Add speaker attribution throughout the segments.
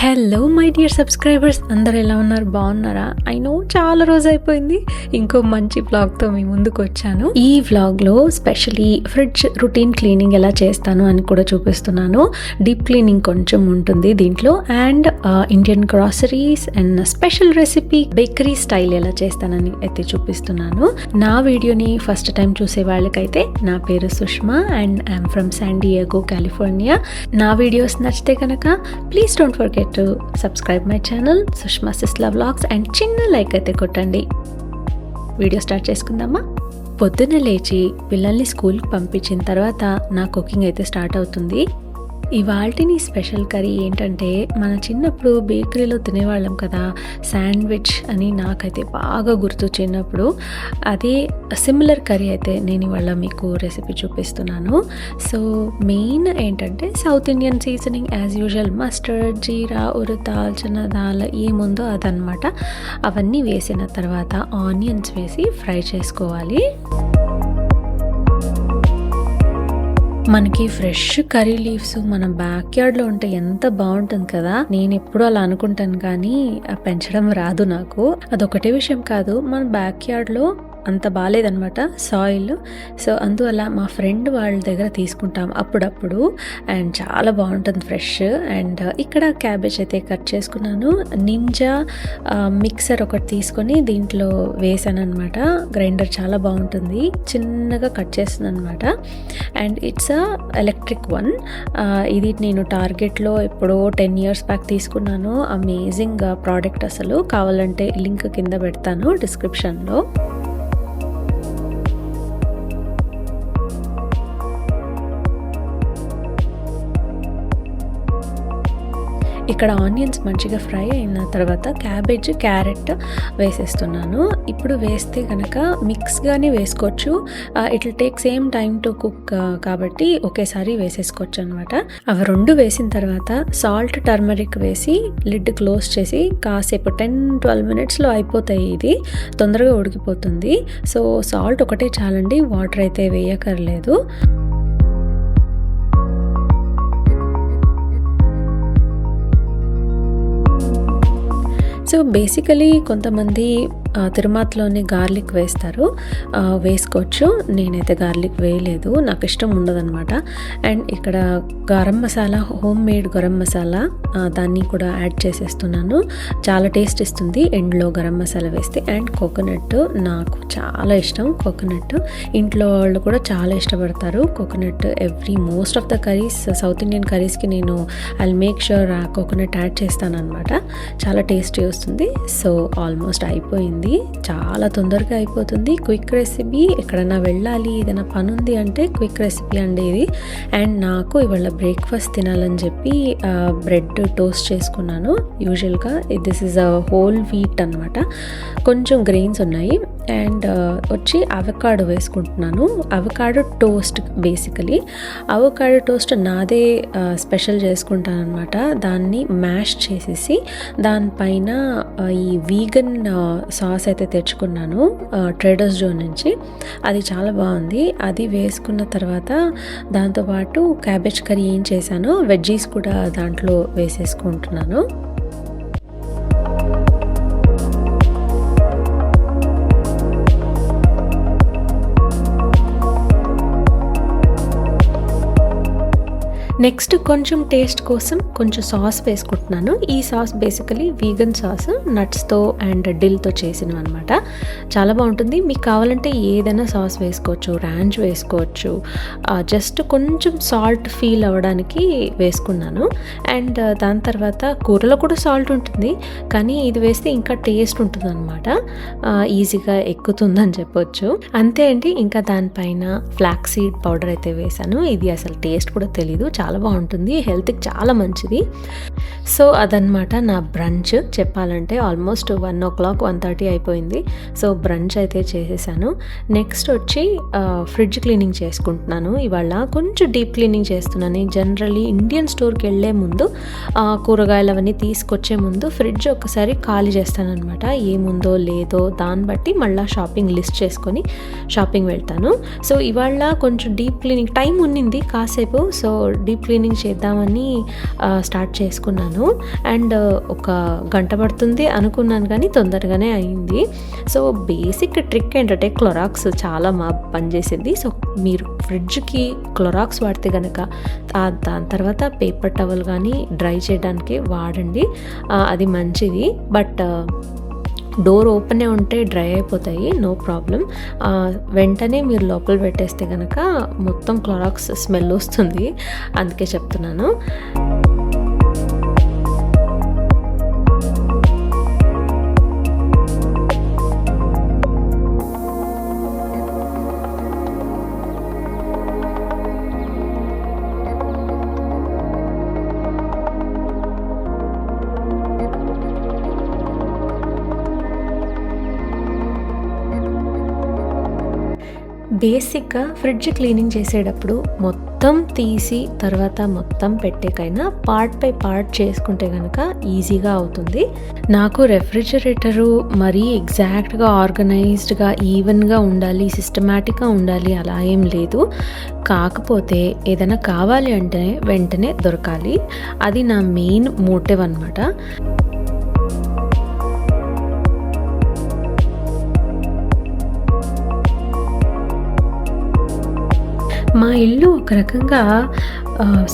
Speaker 1: Hello my dear subscribers, అందరు ఎలా ఉన్నారు? బాగున్నారా? ఐ నో చాలా రోజు అయిపోయింది. ఇంకో మంచి వ్లాగ్తో మీ ముందుకు వచ్చాను. ఈ వ్లాగ్లో స్పెషలీ ఫ్రిడ్జ్ రొటీన్ క్లీనింగ్ ఎలా చేస్తాను అని కూడా చూపిస్తున్నాను. డీప్ క్లీనింగ్ కొంచెం ఉంటుంది దీంట్లో, and Indian groceries and special recipe bakery style ఎలా చేస్తానని అయితే చూపిస్తున్నాను. నా వీడియోని ఫస్ట్ టైం చూసే వాళ్ళకైతే నా పేరు Sushma and I'm from San Diego, California. నా వీడియోస్ నచ్చితే కనుక please don't forget to subscribe my channel Sushma Sisla vlogs and చిన్న లైక్ అయితే కొట్టండి. వీడియో స్టార్ట్ చేసుకుందామా? పొద్దున్న లేచి పిల్లల్ని స్కూల్కి పంపించిన తర్వాత నా కుకింగ్ అయితే స్టార్ట్ అవుతుంది. ఇవాల్టిని స్పెషల్ కర్రీ ఏంటంటే, మన చిన్నప్పుడు బేకరీలో తినేవాళ్ళం కదా శాండ్విచ్ అని, నాకైతే బాగా గుర్తు చిన్నప్పుడు. అదే సిమిలర్ కర్రీ అయితే నేను ఇవాళ మీకు రెసిపీ చూపిస్తున్నాను. సో మెయిన్ ఏంటంటే south Indian seasoning as usual, mustard, jeera, ఉరుతాల్, చిన్నదాల్ ఏముందో అదనమాట. అవన్నీ వేసిన తర్వాత ఆనియన్స్ వేసి ఫ్రై చేసుకోవాలి. మనకి ఫ్రెష్ కర్రీ లీవ్స్ మన బ్యాక్ యార్డ్లో ఉంటే ఎంత బాగుంటుంది కదా. నేను ఎప్పుడు అలా అనుకుంటాను, కానీ పెంచడం రాదు నాకు. అదొకటే విషయం కాదు, మన బ్యాక్ యార్డ్లో అంత బాగాలేదనమాట సాయిల్. సో అందువల్ల మా ఫ్రెండ్ వాళ్ళ దగ్గర తీసుకుంటాం అప్పుడప్పుడు, అండ్ చాలా బాగుంటుంది ఫ్రెష్. అండ్ ఇక్కడ క్యాబేజ్ అయితే కట్ చేసుకున్నాను. నింజా మిక్సర్ ఒకటి తీసుకొని దీంట్లో వేసాను అనమాట. గ్రైండర్ చాలా బాగుంటుంది, చిన్నగా కట్ చేస్తుంది అనమాట. And it's electric one. ఇది నేను టార్గెట్లో ఎప్పుడో 10 years బ్యాక్ తీసుకున్నాను. అమేజింగ్ ప్రోడక్ట్ అసలు. కావాలంటే లింక్ కింద పెడతాను డిస్క్రిప్షన్లో. ఇక్కడ ఆనియన్స్ మంచిగా ఫ్రై అయిన తర్వాత క్యాబేజ్, క్యారెట్ వేసేస్తున్నాను. ఇప్పుడు వేస్తే కనుక మిక్స్గానే వేసుకోవచ్చు. It will take same time to cook కాబట్టి ఒకేసారి వేసేసుకోవచ్చు అనమాట. అవి రెండు వేసిన తర్వాత సాల్ట్, టర్మరిక్ వేసి లిడ్ క్లోజ్ చేసి కాసేపు 10-12 minutesలో అయిపోతాయి. ఇది తొందరగా ఉడికిపోతుంది. సో సాల్ట్ ఒకటే చాలండి, వాటర్ అయితే వేయక్కర్లేదు. సో బేసికలీ కొంతమంది తిరుమాతలోనే గార్లిక్ వేస్తారు, వేసుకోవచ్చు. నేనైతే గార్లిక్ వేయలేదు, నాకు ఇష్టం ఉండదన్నమాట. అండ్ ఇక్కడ గరం మసాలా, హోమ్ మేడ్ గరం మసాలా, దాన్ని కూడా యాడ్ చేసేస్తున్నాను. చాలా టేస్ట్ ఇస్తుంది ఎండ్లో గరం మసాలా వేస్తే. అండ్ కోకోనట్, నాకు చాలా ఇష్టం కోకోనట్. ఇంట్లో వాళ్ళు కూడా చాలా ఇష్టపడతారు coconut. Most of the curries, south Indian కర్రీస్కి నేను ఐ మేక్ ష్యూర్ ఆ కోకోనట్ యాడ్ చేస్తాను అనమాట. చాలా టేస్టీ వస్తుంది. సో ఆల్మోస్ట్ అయిపోయింది, చాలా తొందరగా అయిపోతుంది. Quick recipe. ఎక్కడైనా వెళ్ళాలి, ఏదైనా పని ఉంది అంటే క్విక్ రెసిపీ అండి ఇది. అండ్ నాకు ఇవాళ బ్రేక్ఫాస్ట్ తినాలని చెప్పి బ్రెడ్ టోస్ట్ చేసుకున్నాను. యూజువల్గా this is a whole wheat అనమాట. కొంచెం గ్రెయిన్స్ ఉన్నాయి. అండ్ వచ్చి అవకాడో వేసుకుంటున్నాను. Avocado toast, basically avocado toast నాదే స్పెషల్ చేసుకుంటాను అనమాట. దాన్ని మ్యాష్ చేసేసి దానిపైన ఈ వీగన్ సాస్ అయితే తెచ్చుకున్నాను ట్రేడర్స్ జోన్ నుంచి. అది చాలా బాగుంది. అది వేసుకున్న తర్వాత దాంతోపాటు క్యాబేజ్ కర్రీ ఏం చేశానో వెజ్జీస్ కూడా దాంట్లో వేసేసుకుంటున్నాను. నెక్స్ట్ కొంచెం టేస్ట్ కోసం కొంచెం సాస్ వేసుకుంటున్నాను. ఈ సాస్ బేసికలీ వీగన్ సాస్, నట్స్తో అండ్ డిల్తో చేసినవి అనమాట. చాలా బాగుంటుంది. మీకు కావాలంటే ఏదైనా సాస్ వేసుకోవచ్చు, ర్యాంచ్ వేసుకోవచ్చు. జస్ట్ కొంచెం సాల్ట్ ఫీల్ అవ్వడానికి వేసుకున్నాను. అండ్ దాని తర్వాత కూరలో కూడా సాల్ట్ ఉంటుంది, కానీ ఇది వేస్తే ఇంకా టేస్ట్ ఉంటుంది అనమాట. ఈజీగా ఎక్కుతుందని చెప్పొచ్చు. అంతే అండి. ఇంకా దానిపైన ఫ్లాక్ సీడ్ పౌడర్ అయితే వేసాను. ఇది అసలు టేస్ట్ కూడా తెలీదు, చాలా బాగుంటుంది, హెల్త్కి చాలా మంచిది. సో అదనమాట నా బ్రంచ్. చెప్పాలంటే ఆల్మోస్ట్ 1 o'clock 1:30 అయిపోయింది. సో బ్రంచ్ అయితే చేసేసాను. నెక్స్ట్ వచ్చి ఫ్రిడ్జ్ క్లీనింగ్ చేసుకుంటున్నాను. ఇవాళ కొంచెం డీప్ క్లీనింగ్ చేస్తున్నాను. జనరల్లీ ఇండియన్ స్టోర్కి వెళ్ళే ముందు, కూరగాయలు అవన్నీ తీసుకొచ్చే ముందు ఫ్రిడ్జ్ ఒకసారి ఖాళీ చేస్తాను అనమాట. ఏముందో లేదో దాన్ని బట్టి మళ్ళీ షాపింగ్ లిస్ట్ చేసుకొని షాపింగ్ వెళ్తాను. సో ఇవాళ కొంచెం డీప్ క్లీనింగ్ టైం ఉన్నింది కాసేపు. సో డీప్ డీప్ క్లీనింగ్ చేద్దామని స్టార్ట్ చేసుకున్నాను. అండ్ ఒక గంట పడుతుంది అనుకున్నాను కానీ తొందరగానే అయింది. సో బేసిక్ ట్రిక్ ఏంటంటే క్లోరాక్స్ చాలా పనిచేసింది. సో మీరు ఫ్రిడ్జ్కి క్లోరాక్స్ వాడితే కనుక దాని తర్వాత పేపర్ టవల్ కానీ డ్రై చేయడానికి వాడండి, అది మంచిది. బట్ డోర్ ఓపెనే ఉంటే డ్రై అయిపోతాయి, నో ప్రాబ్లం. వెంటనే మీరు లోపల పెట్టేస్తే కనుక మొత్తం క్లోరాక్స్ స్మెల్ వస్తుంది, అందుకే చెప్తున్నాను. బేసిక్గా ఫ్రిడ్జ్ క్లీనింగ్ చేసేటప్పుడు మొత్తం తీసి తర్వాత మొత్తం పెట్టేకైనా పార్ట్ బై పార్ట్ చేసుకుంటే కనుక ఈజీగా అవుతుంది. నాకు రెఫ్రిజిరేటరు మరీ ఎగ్జాక్ట్గా ఆర్గనైజ్డ్గా ఈవెన్గా ఉండాలి, సిస్టమేటిక్గా ఉండాలి అలా ఏం లేదు. కాకపోతే ఏదైనా కావాలి అంటే వెంటనే దొరకాలి, అది నా మెయిన్ మోటివ్ అన్నమాట. మా ఇల్లు ఒక రకంగా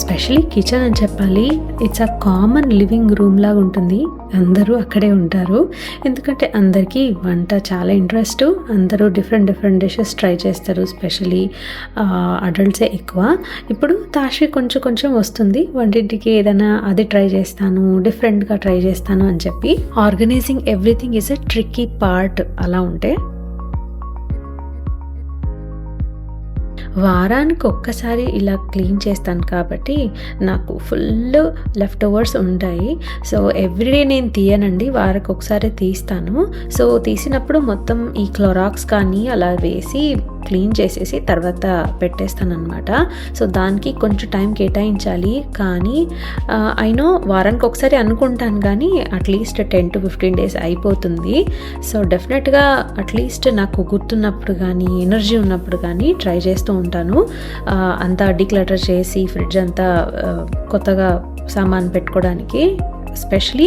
Speaker 1: స్పెషలీ కిచెన్ అని చెప్పాలి. It's a common living room లాగా ఉంటుంది. అందరూ అక్కడే ఉంటారు, ఎందుకంటే అందరికీ వంట చాలా ఇంట్రెస్ట్. అందరూ డిఫరెంట్ డిషెస్ ట్రై చేస్తారు, స్పెషలీ అడల్ట్సే ఎక్కువ. ఇప్పుడు తాషి కొంచెం వస్తుంది వంటింటికి, ఏదైనా అది ట్రై చేస్తాను, డిఫరెంట్గా ట్రై చేస్తాను అని చెప్పి. Organising everything is a tricky part. అలా ఉంటే వారానికి ఒక్కసారి ఇలా క్లీన్ చేస్తాను కాబట్టి నాకు ఫుల్ లెఫ్ట్ ఓవర్స్ ఉంటాయి. సో ఎవ్రీడే నేను తీయనండి, వారానికి ఒకసారి తీస్తాను. సో తీసినప్పుడు మొత్తం ఈ క్లోరాక్స్ కానీ అలా వేసి క్లీన్ చేసేసి తర్వాత పెట్టేస్తాను అనమాట. సో దానికి కొంచెం టైం కేటాయించాలి, కానీ అయినో వారానికి ఒకసారి అనుకుంటాను కానీ అట్లీస్ట్ 10 to 15 days అయిపోతుంది. సో డెఫినెట్గా అట్లీస్ట్ నాకు గుర్తున్నప్పుడు కానీ ఎనర్జీ ఉన్నప్పుడు కానీ ట్రై చేస్తూ ఉంటాను. అంతా డీక్లటర్ చేసి ఫ్రిడ్జ్ అంతా కొత్తగా సామాన్ పెట్టుకోవడానికి, ఎస్పెషలీ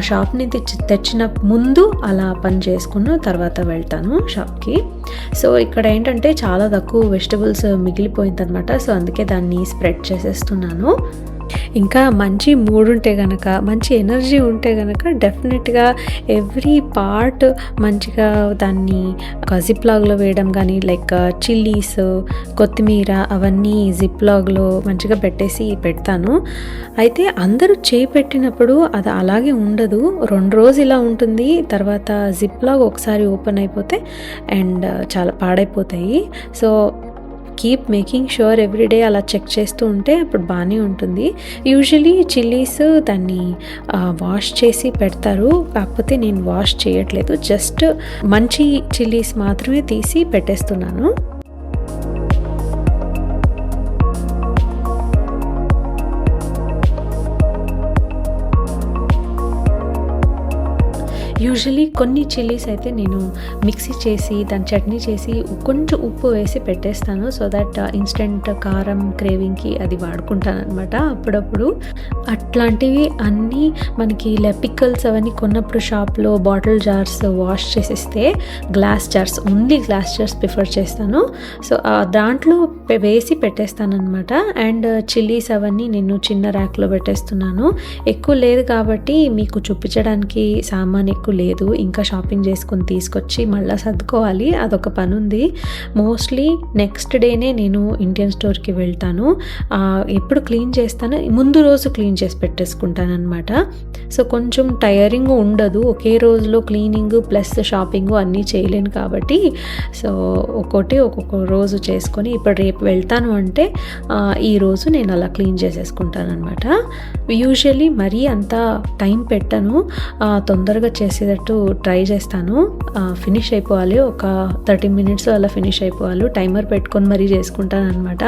Speaker 1: షాప్ నుంచి తెచ్చిన ముందు అలా పని చేసుకున్న తర్వాత వెళ్తాను షాప్కి. సో ఇక్కడ ఏంటంటే చాలా తక్కువ వెజిటబుల్స్ మిగిలిపోయిందనమాట. సో అందుకే దాన్ని స్ప్రెడ్ చేసేస్తున్నాను. ఇంకా మంచి మూడ్ ఉంటే కనుక, మంచి ఎనర్జీ ఉంటే కనుక డెఫినెట్గా ఎవ్రీ పార్ట్ మంచిగా దాన్ని జిప్ లాగ్లో వేయడం కానీ, లైక్ చిల్లీస్, కొత్తిమీర అవన్నీ జిప్ లాగ్లో మంచిగా పెట్టేసి పెడతాను. అయితే అందరూ చేయి పెట్టినప్పుడు అది అలాగే ఉండదు, 2 రోజులు ఇలా ఉంటుంది. తర్వాత జిప్ లాగ్ ఒకసారి ఓపెన్ అయిపోతే అండ్ చాలా పాడైపోతాయి. So keep making sure everyday అలా చెక్ చేస్తూ ఉంటే అప్పుడు బాగానే ఉంటుంది. యూజువలీ చిల్లీస్ దాన్ని వాష్ చేసి పెడతారు, కాకపోతే నేను వాష్ చేయట్లేదు, జస్ట్ మంచి చిల్లీస్ మాత్రమే తీసి పెట్టేస్తున్నాను. యూజువలీ కొన్ని చిల్లీస్ అయితే నేను మిక్సీ చేసి దాని చట్నీ చేసి కొంచెం ఉప్పు వేసి పెట్టేస్తాను. సో దట్ ఇన్స్టెంట్ కారం క్రేవింగ్కి అది వాడుకుంటాను అనమాట అప్పుడప్పుడు. అట్లాంటివి అన్నీ మనకి పిక్కల్స్ అవన్నీ కొన్నప్పుడు షాప్లో బాటిల్ జార్స్ వాష్ చేసిస్తే glass jars, only glass jars prefer చేస్తాను. సో దాంట్లో వేసి పెట్టేస్తాను అనమాట. అండ్ చిల్లీస్ అవన్నీ నేను చిన్న ర్యాక్లో పెట్టేస్తున్నాను. ఎక్కువ లేదు కాబట్టి మీకు చూపించడానికి సామాన్ ఎక్కువ లేదు, ఇంకా షాపింగ్ చేసుకొని తీసుకొచ్చి మళ్ళీ సర్దుకోవాలి, అదొక పని ఉంది. మోస్ట్లీ నెక్స్ట్ డేనే నేను ఇండియన్ స్టోర్కి వెళ్తాను. ఎప్పుడు క్లీన్ చేస్తాను, ముందు రోజు క్లీన్ చేసి పెట్టేసుకుంటాను అనమాట. సో కొంచెం టైరింగ్ ఉండదు, ఒకే రోజులో క్లీనింగ్ ప్లస్ షాపింగ్ అన్నీ చేయలేను కాబట్టి సో ఒక్కొక్క రోజు చేసుకొని, ఇప్పుడు రేపు వెళ్తాను అంటే ఈ రోజు నేను అలా క్లీన్ చేసేసుకుంటాను అనమాట. యూజువల్లీ మరీ అంత టైం పెట్టను, తొందరగా చేసేటట్టు ట్రై చేస్తాను. ఫినిష్ అయిపోవాలి, ఒక 30 మినిట్స్ అలా ఫినిష్ అయిపోవాలి. టైమర్ పెట్టుకొని మరీ చేసుకుంటాను అనమాట.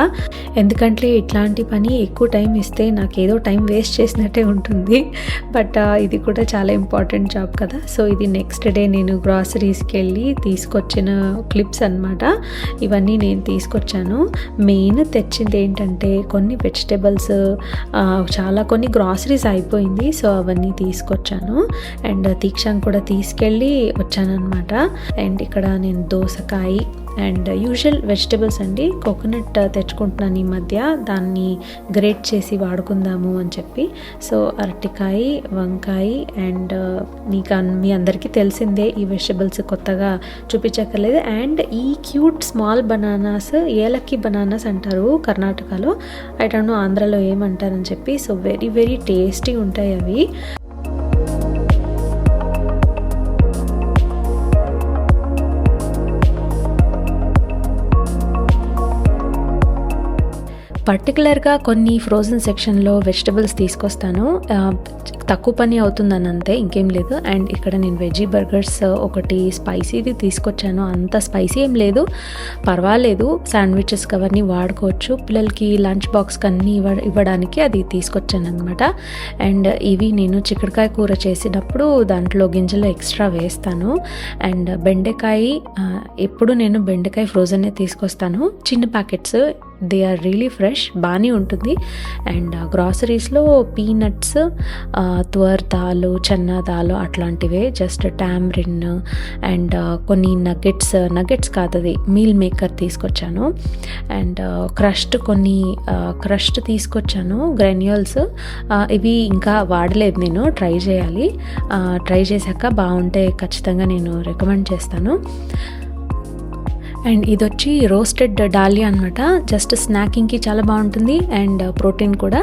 Speaker 1: ఎందుకంటే ఇట్లాంటి పని ఎక్కువ టైం ఇస్తే నాకు ఏదో టైం వేస్ట్ చేసినట్టే ఉంటుంది. బట్ ఇది కూడా చాలా ఇంపార్టెంట్ జాబ్ కదా. సో ఇది నెక్స్ట్ డే నేను గ్రాసరీస్కి వెళ్ళి తీసుకొచ్చిన క్లిప్స్ అనమాట. ఇవన్నీ నేను తీసుకొచ్చాను. మెయిన్ తెచ్చింది ఏంటంటే కొన్ని వెజిటేబుల్స్, కొన్ని గ్రాసరీస్ అయిపోయింది. సో అవన్నీ తీసుకొచ్చాను. అండ్ దీక్షాన్ని కూడా తీసుకెళ్ళి వచ్చానమాట. అండ్ ఇక్కడ నేను దోసకాయ అండ్ యూజువల్ వెజిటేబుల్స్ అండి, కోకోనట్ తెచ్చుకుంటున్నాను ఈ మధ్య, దాన్ని గ్రేట్ చేసి వాడుకుందాము అని చెప్పి. సో అరటికాయ, వంకాయ అండ్ మీ అందరికీ తెలిసిందే ఈ వెజిటేబుల్స్, కొత్తగా చూపించక్కర్లేదు. అండ్ ఈ క్యూట్ స్మాల్ బనానాస్, ఏలక్కి బనానాస్ అంటారు కర్ణాటకలో, ఐ డోంట్ నో ఆంధ్రాలో ఏమంటారని చెప్పి. సో వెరీ వెరీ టేస్టీ ఉంటాయి అవి. పర్టికులర్గా కొన్ని ఫ్రోజన్ సెక్షన్లో వెజిటబుల్స్ తీసుకొస్తాను, తక్కువ పని అవుతుందని అంతే, ఇంకేం లేదు. అండ్ ఇక్కడ నేను వెజీ బర్గర్స్ ఒకటి స్పైసీది తీసుకొచ్చాను. అంత స్పైసీ ఏం లేదు, పర్వాలేదు, శాండ్విచెస్కి అవన్నీ వాడుకోవచ్చు. పిల్లలకి లంచ్ బాక్స్కి అన్నీ ఇవ్వడానికి అది తీసుకొచ్చాను అనమాట. అండ్ ఇవి నేను చిక్కుడుకాయ కూర చేసినప్పుడు దాంట్లో గింజలు ఎక్స్ట్రా వేస్తాను. అండ్ బెండకాయ, ఎప్పుడు నేను బెండకాయ ఫ్రోజనే తీసుకొస్తాను, చిన్న packets, they are really fresh, బాగానే ఉంటుంది. అండ్ గ్రాసరీస్లో పీనట్స్, తువర్ దాల్, చన్నా దాల్ అట్లాంటివే, జస్ట్ టామరిన్ అండ్ కొన్ని నగెట్స్ కాదు, అది మీల్ మేకర్ తీసుకొచ్చాను. అండ్ క్రష్డ్ తీసుకొచ్చాను, గ్రాన్యూల్స్. ఇవి ఇంకా వాడలేదు, నేను ట్రై చేయాలి. ట్రై చేశాక బాగుంటే ఖచ్చితంగా నేను రికమెండ్ చేస్తాను. అండ్ ఇది వచ్చి రోస్టెడ్ డాలియా అనమాట, జస్ట్ స్నాకింగ్కి చాలా బాగుంటుంది అండ్ ప్రోటీన్ కూడా.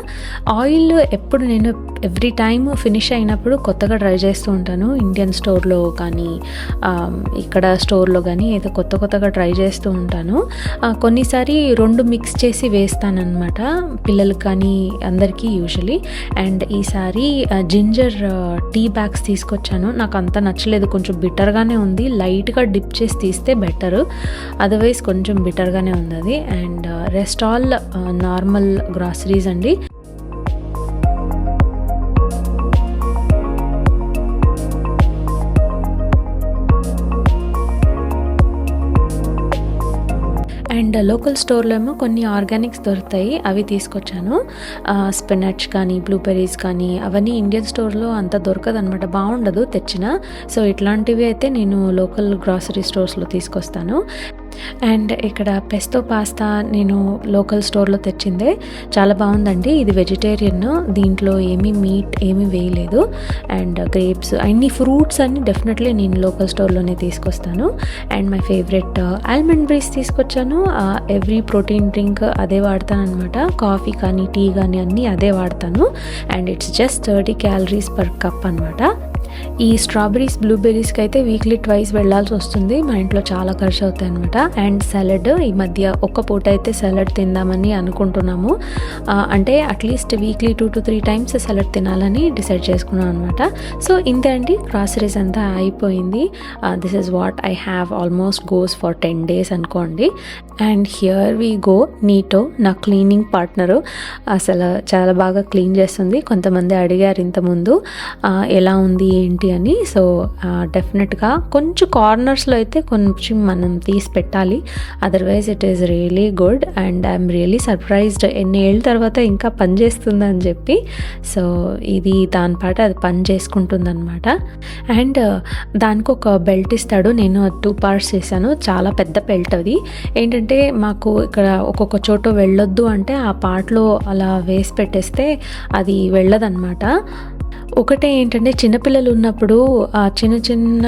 Speaker 1: ఆయిల్ ఎప్పుడు నేను ఎవ్రీ టైమ్ ఫినిష్ అయినప్పుడు కొత్తగా ట్రై చేస్తూ ఉంటాను. ఇండియన్ స్టోర్లో కానీ ఇక్కడ స్టోర్లో కానీ ఏదో కొత్తగా ట్రై చేస్తూ ఉంటాను. కొన్నిసారి 2 మిక్స్ చేసి వేస్తానన్నమాట, పిల్లలకి కానీ అందరికీ యూజువలీ. అండ్ ఈసారి జింజర్ టీ బ్యాగ్స్ తీసుకొచ్చాను. నాకు అంత నచ్చలేదు, కొంచెం బిటర్గానే ఉంది, లైట్గా డిప్ చేసి తీస్తే బెటర్, అదర్వైజ్ కొంచెం బిటర్గానే ఉంది అది. And rest all normal groceries అండి. అండ్ లోకల్ స్టోర్లో ఏమో కొన్ని ఆర్గానిక్స్ దొరుకుతాయి, అవి తీసుకొచ్చాను. స్పినచ్ కానీ బ్లూబెర్రీస్ కానీ అవన్నీ ఇండియన్ స్టోర్లో అంత దొరకదు అనమాట, బాగుండదు తెచ్చిన. సో ఇట్లాంటివి అయితే నేను లోకల్ గ్రాసరీ స్టోర్స్లో తీసుకొస్తాను. అండ్ ఇక్కడ పెస్తో పాస్తా నేను లోకల్ స్టోర్లో తెచ్చిందే, చాలా బాగుందండి. ఇది వెజిటేరియన్, దీంట్లో మీట్ ఏమీ వేయలేదు. అండ్ గ్రేప్స్, అన్ని ఫ్రూట్స్ అన్ని డెఫినెట్లీ నేను లోకల్ స్టోర్లోనే తీసుకొస్తాను. And my favourite almond Brees తీసుకొచ్చాను. ఎవ్రీ ప్రోటీన్ డ్రింక్ అదే వాడతాను అనమాట, కాఫీ కానీ టీ కానీ అన్నీ అదే వాడతాను. And it's just 30 calories per cup అనమాట. ఈ స్ట్రాబెరీస్, బ్లూబెర్రీస్కి అయితే వీక్లీ 2 వెళ్ళాల్సి వస్తుంది, మా ఇంట్లో చాలా ఖర్చు అవుతాయి అనమాట. అండ్ సలాడ్, ఈ మధ్య ఒక్క పూట అయితే సలాడ్ తిందామని అనుకుంటున్నాము. అంటే at least weekly 2 to 3 times salad తినాలని డిసైడ్ చేసుకున్నాం అనమాట. సో ఇంతే అండి, గ్రాసరీస్ అంతా అయిపోయింది. This is what I have, almost goes for 10 days అనుకోండి. అండ్ హియర్ వి గో, నీటో నా క్లీనింగ్ పార్ట్నరు, అసలు చాలా బాగా క్లీన్ చేస్తుంది. కొంతమంది అడిగారు ఇంతకుముందు ఎలా ఉంది ఏంటి అని. సో డెఫినెట్గా కొంచెం కార్నర్స్లో అయితే కొంచెం మనం తీసి పెట్టాలి, otherwise it is really good. And I'm really surprised, ఎన్ని ఏళ్ళ తర్వాత ఇంకా పని చేస్తుందని చెప్పి. సో ఇది దాని పాట అది పని చేసుకుంటుంది అనమాట. అండ్ దానికి ఒక బెల్ట్ ఇస్తాడు, నేను 2 parts చేశాను, చాలా పెద్ద బెల్ట్ అది. ఏంటంటే మాకు ఇక్కడ ఒక్కొక్క చోట వెళ్ళొద్దు అంటే ఆ పార్ట్లో అలా వేసి పెట్టేస్తే అది వెళ్ళదన్నమాట. ఒకటే ఏంటంటే చిన్నపిల్లలు ఉన్నప్పుడు చిన్న చిన్న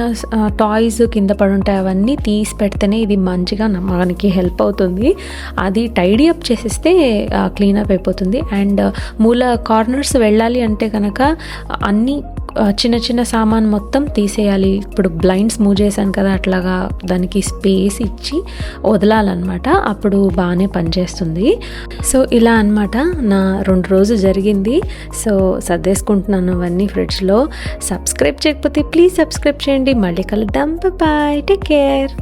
Speaker 1: టాయ్స్ కింద పడి ఉంటాయి, అవన్నీ తీసి పెడితేనే ఇది మంచిగా మనకి హెల్ప్ అవుతుంది. అది టైడీ అప్ చేసేస్తే క్లీనప్ అయిపోతుంది. అండ్ మూల కార్నర్స్ వెళ్ళాలి అంటే కనుక అన్నీ చిన్న చిన్న సామాన్ మొత్తం తీసేయాలి. ఇప్పుడు బ్లైండ్స్ మూవ్ చేశాను కదా, అట్లాగా దానికి స్పేస్ ఇచ్చి వదలాలన్నమాట. అప్పుడు బాగానే పనిచేస్తుంది. సో ఇలా అన్నమాట నా 2 రోజులు జరిగింది. సో సర్దేసుకుంటున్నాను అవన్నీ ఫ్రిడ్జ్లో. సబ్స్క్రైబ్ చేయకపోతే ప్లీజ్ సబ్స్క్రైబ్ చేయండి. మళ్ళీ కలుద్దాం. Bye, take care.